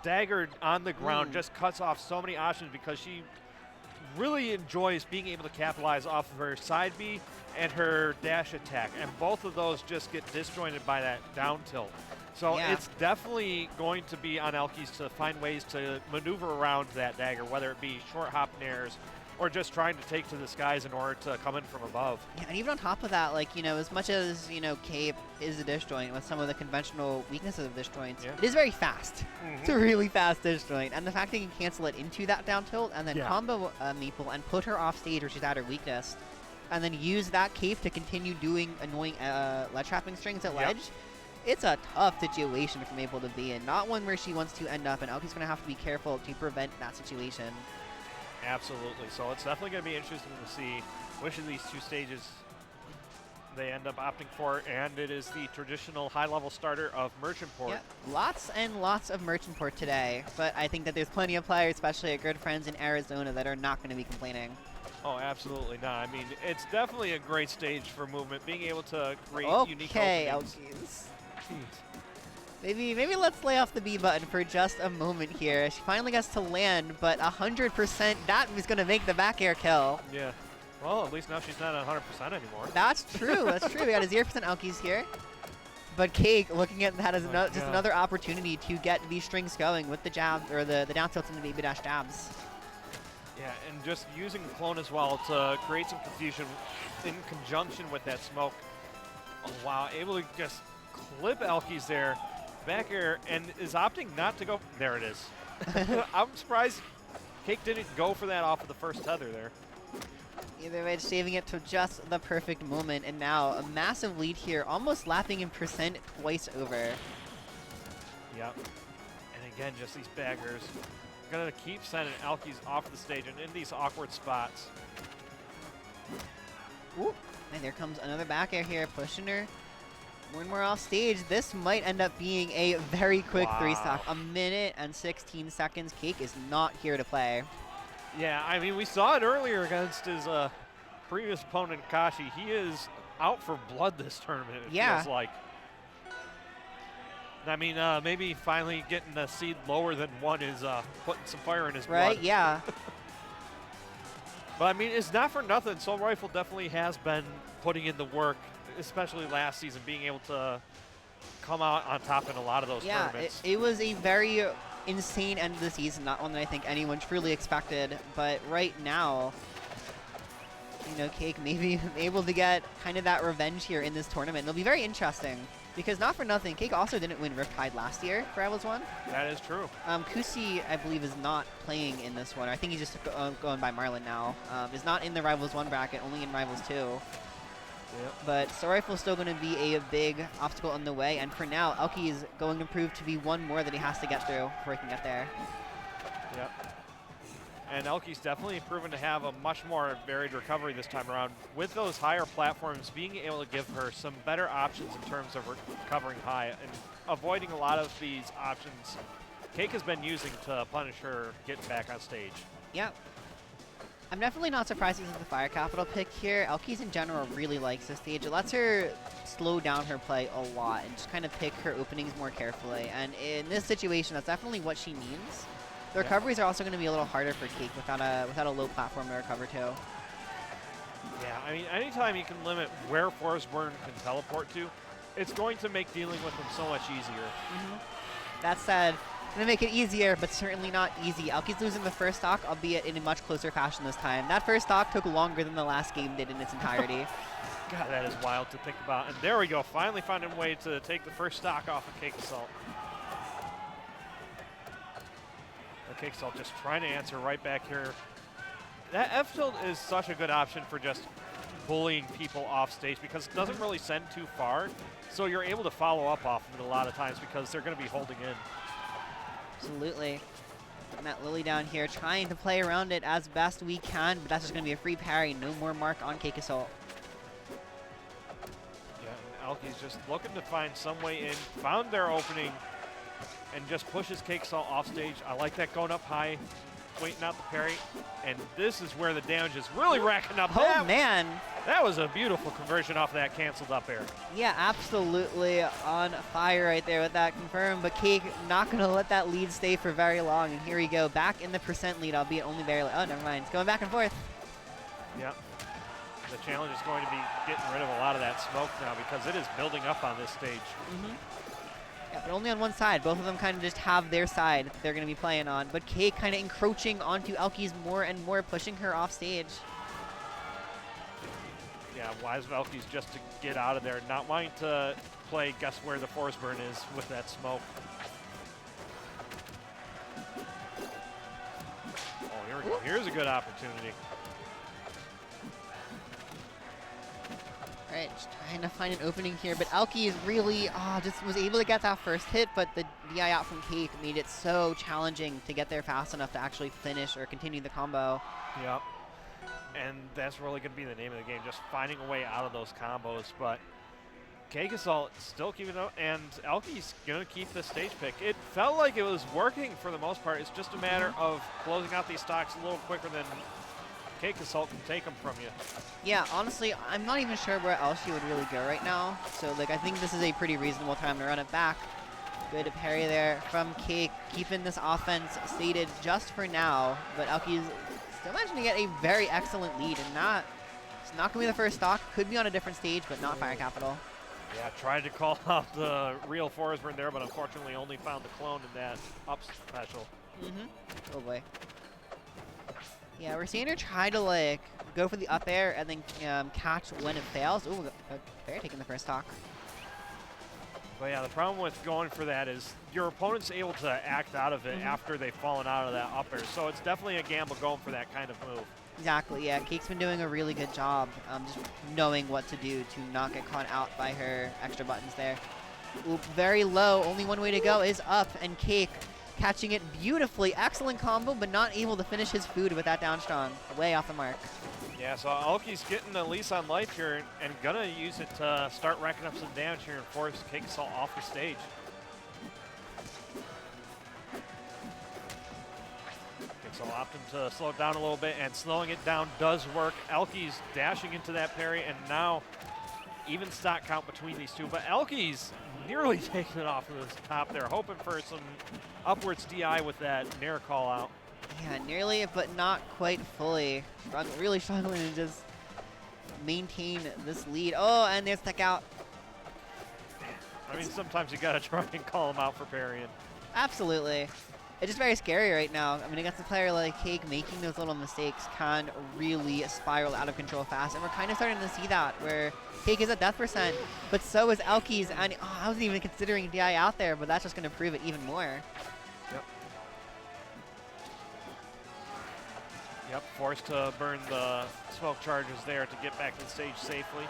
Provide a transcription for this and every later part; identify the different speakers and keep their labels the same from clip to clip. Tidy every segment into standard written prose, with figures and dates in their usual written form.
Speaker 1: dagger on the ground just cuts off so many options because she really enjoys being able to capitalize off of her side B and her dash attack, and both of those just get disjointed by that down tilt. So it's definitely going to be on elkies to find ways to maneuver around that dagger, whether it be short hop nairs or just trying to take to the skies in order to come in from above.
Speaker 2: Yeah, and even on top of that, like, you know, as much as, you know, Cape is a disjoint with some of the conventional weaknesses of disjoints, it is very fast. It's a really fast disjoint. And the fact that you can cancel it into that down tilt and then combo Maypul and put her off stage where she's at her weakness, and then use that Cape to continue doing annoying ledge trapping strings at ledge, it's a tough situation for Maypul to be in. Not one where she wants to end up, and Elki's going to have to be careful to prevent that situation.
Speaker 1: Absolutely. So it's definitely going to be interesting to see which of these two stages they end up opting for, and it is the traditional high-level starter of Merchant Port.
Speaker 2: Yeah, lots and lots of Merchant Port today, but I think that there's plenty of players, especially our good friends in Arizona, that are not going to be complaining.
Speaker 1: Oh, absolutely not. I mean, it's definitely a great stage for movement, being able to create unique openings.
Speaker 2: Okay, elkies. Maybe let's lay off the B button for just a moment here. She finally gets to land, but 100%, that was going to make the back air kill.
Speaker 1: Yeah. Well, at least now she's not 100% anymore.
Speaker 2: That's true. That's true. We got a 0% elkies here. But Cake looking at that as just another opportunity to get these strings going with the jabs, or the down tilts and the baby dash jabs.
Speaker 1: Yeah, and just using the clone as well to create some confusion in conjunction with that smoke. Oh, wow. Able to just clip elkies there. Back air, and is opting not to go. There it is. I'm surprised Cake didn't go for that off of the first tether there.
Speaker 2: Either way, saving it to just the perfect moment, and now a massive lead here, almost lapping in percent twice over.
Speaker 1: Yep. And again, just these baggers. Gonna keep sending elkies off the stage and in these awkward spots.
Speaker 2: Ooh. And there comes another back air here, pushing her more and more off stage. This might end up being a very quick 3-stock. A minute and 16 seconds. Cake is not here to play.
Speaker 1: Yeah, I mean, we saw it earlier against his previous opponent, Kashi. He is out for blood this tournament, it feels like. I mean, maybe finally getting a seed lower than 1 is putting some fire in his blood.
Speaker 2: Right, yeah.
Speaker 1: But, I mean, it's not for nothing. Soul Rifle definitely has been putting in the work, especially last season, being able to come out on top in a lot of those tournaments.
Speaker 2: It was a very insane end of the season, not one that I think anyone truly expected. But right now, you know, Cake maybe able to get kind of that revenge here in this tournament. It'll be very interesting, because not for nothing, Cake also didn't win Riptide last year for Rivals 1.
Speaker 1: That is true.
Speaker 2: Kusi, I believe, is not playing in this one. I think he's just going by Marlin now. Is not in the Rivals 1 bracket, only in Rivals 2.
Speaker 1: Yep.
Speaker 2: But Soul Rifle is still going to be a big obstacle on the way, and for now, Elkie is going to prove to be one more that he has to get through before he can get there.
Speaker 1: Yep. And Elkie's definitely proven to have a much more varied recovery this time around. With those higher platforms, being able to give her some better options in terms of recovering high and avoiding a lot of these options Cake has been using to punish her getting back on stage.
Speaker 2: Yep. I'm definitely not surprised this is the Fire Capital pick here. Elkies in general really likes this stage. It lets her slow down her play a lot and just kind of pick her openings more carefully. And in this situation, that's definitely what she needs. The recoveries are also going to be a little harder for Cake without a low platform to recover to.
Speaker 1: Yeah, I mean, anytime you can limit where Forsburn can teleport to, it's going to make dealing with them so much easier.
Speaker 2: That said, it's going to make it easier, but certainly not easy. Elkie's losing the first stock, albeit in a much closer fashion this time. That first stock took longer than the last game did in its entirety.
Speaker 1: God, that is wild to think about. And there we go, finally finding a way to take the first stock off of CakeAssault. CakeAssault just trying to answer right back here. That F-tilt is such a good option for just bullying people off stage because it doesn't really send too far. So you're able to follow up off of it a lot of times because they're going to be holding in.
Speaker 2: Absolutely. And that Lily down here trying to play around it as best we can, but that's just going to be a free parry. No more mark on CakeAssault.
Speaker 1: Yeah, and Elkie's just looking to find some way in. Found their opening and just pushes CakeAssault off stage. I like that going up high. waiting out the parry, and this is where the damage is really racking up.
Speaker 2: Oh, man.
Speaker 1: That was a beautiful conversion off that canceled up air.
Speaker 2: Yeah, absolutely on fire right there with that confirm, but Cake not going to let that lead stay for very long, and here we go, back in the percent lead, albeit only barely. Oh, never mind. It's going back and forth.
Speaker 1: Yep. The challenge is going to be getting rid of a lot of that smoke now because it is building up on this stage.
Speaker 2: Yeah, but only on one side. Both of them kind of just have their side they're going to be playing on, but Cake kind of encroaching onto elkiies more and more, pushing her off stage.
Speaker 1: Yeah, wise of elkiies just to get out of there, not wanting to play guess where the Forsburn is with that smoke. Oh, here we go. Here's a good opportunity.
Speaker 2: All right, just trying to find an opening here, but elkiies really just was able to get that first hit, but the DI out from Cake made it so challenging to get there fast enough to actually finish or continue the combo.
Speaker 1: Yep. And that's really going to be the name of the game, just finding a way out of those combos. But CakeAssault still keeping it up, and elkiies going to keep the stage pick. It felt like it was working for the most part. It's just a matter of closing out these stocks a little quicker than CakeAssault can take them from you.
Speaker 2: Yeah, honestly, I'm not even sure where else you would really go right now. So, like, I think this is a pretty reasonable time to run it back. Good parry there from Cake, keeping this offense stated just for now, but elkiies still managing to get a very excellent lead, and it's not going to be the first stock. Could be on a different stage, but not Fire Capital.
Speaker 1: Yeah, tried to call out the real Forsburn there, but unfortunately only found the clone in that up special.
Speaker 2: Oh boy. Yeah, we're seeing her try to like go for the up air and then catch when it fails. Ooh, they're taking the first stock.
Speaker 1: But yeah, the problem with going for that is your opponent's able to act out of it after they've fallen out of that up air. So it's definitely a gamble going for that kind of move.
Speaker 2: Exactly, yeah. Cake's been doing a really good job just knowing what to do to not get caught out by her extra buttons there. Ooh, very low. Only one way to go is up, and Cake catching it beautifully. Excellent combo, but not able to finish his food with that down strong. Way off the mark.
Speaker 1: Yeah, so elkiies getting a lease on life here and gonna use it to start racking up some damage here and force CakeAssault off the stage. So opting to slow it down a little bit, and slowing it down does work. elkiies dashing into that parry, and now even stock count between these two. But elkiies nearly taking it off of the top there, hoping for some upwards DI with that Nair call out.
Speaker 2: Yeah, nearly, but not quite fully. Really struggling to just maintain this lead. Oh, and there's stuck out.
Speaker 1: I mean, sometimes you gotta try and call them out for parrying.
Speaker 2: Absolutely. It's just very scary right now. I mean, against a player like Cake, making those little mistakes can really spiral out of control fast. And we're kind of starting to see that, where Cake is at death %, but so is elkiies. And I wasn't even considering DI out there, but that's just going to prove it even more.
Speaker 1: Yep, forced to burn the smoke charges there to get back to the stage safely.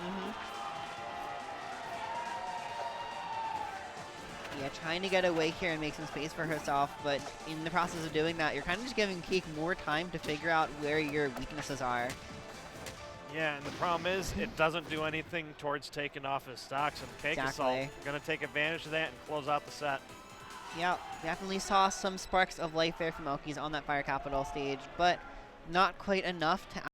Speaker 2: Yeah, trying to get away here and make some space for herself, but in the process of doing that, you're kind of just giving Cake more time to figure out where your weaknesses are.
Speaker 1: Yeah, and the problem is it doesn't do anything towards taking off his stocks, and CakeAssault going to take advantage of that and close out the set.
Speaker 2: Yeah, definitely saw some sparks of life there from elkiies on that Fire Capital stage, but not quite enough to